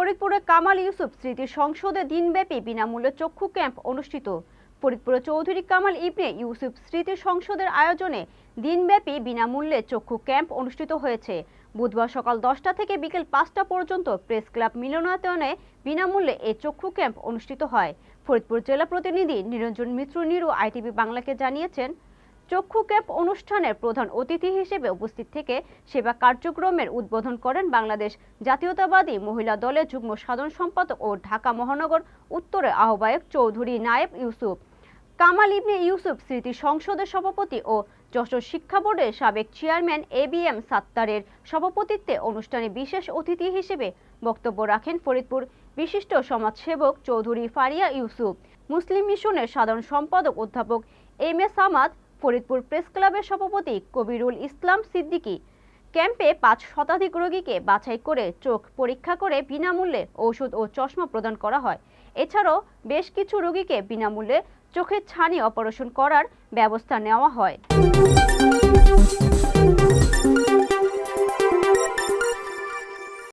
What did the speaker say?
ফরিদপুরে কামাল ইউসুফ স্মৃতি সংসদে দিনব্যাপী বিনামূল্যে চক্ষু ক্যাম্প অনুষ্ঠিত। ফরিদপুরে চৌধুরী কামাল ইবনে ইউসুফ স্মৃতি সংসদের আয়োজনে দিনব্যাপী বিনামূল্যে চক্ষু ক্যাম্প অনুষ্ঠিত হয়েছে। বুধবার সকাল 10টা থেকে বিকেল 5টা পর্যন্ত প্রেস ক্লাব মিলনায়তনে বিনামূল্যে এই চক্ষু ক্যাম্প অনুষ্ঠিত হয়। ফরিদপুর জেলা প্রতিনিধি নিরঞ্জন মিত্র নিরু আইটিভি বাংলাকে জানিয়েছেন, চক্ষু ক্যাম্প অনুষ্ঠানের প্রধান অতিথি হিসেবে উপস্থিত থেকে সেবা কার্যক্রমের উদ্বোধন করেন বাংলাদেশ জাতীয়তাবাদী মহিলা দলের যুগ্ম সাধারণ সম্পাদক ও ঢাকা মহানগর উত্তরের আহ্বায়ক চৌধুরী নায়েব ইউসুফ। কামাল ইবনে ইউসুফ স্মৃতি সংসদের সভাপতি ও যশোর শিক্ষা বোর্ডের সাবেক চেয়ারম্যান ABM সাত্তারের সভাপতিত্বে অনুষ্ঠানে বিশেষ অতিথি হিসেবে বক্তব্য রাখেন ফরিদপুর বিশিষ্ট সমাজসেবক চৌধুরী ফারিয়া ইউসুফ, মুসলিম মিশনের সাধারণ সম্পাদক অধ্যাপক M A Samad, Faridpur press ক্লাবের সভাপতি কবিরুল ইসলাম সিদ্দিকী। ক্যাম্পে 5 শতাধিক রোগীকে বাছাই করে চোখ পরীক্ষা করে বিনামূল্যে ওষুধ ও চশমা প্রদান করা হয়। এছাড়াও বেশ কিছু রোগীকে বিনামূল্যে চোখের ছানি অপারেশন করার ব্যবস্থা নেওয়া হয়।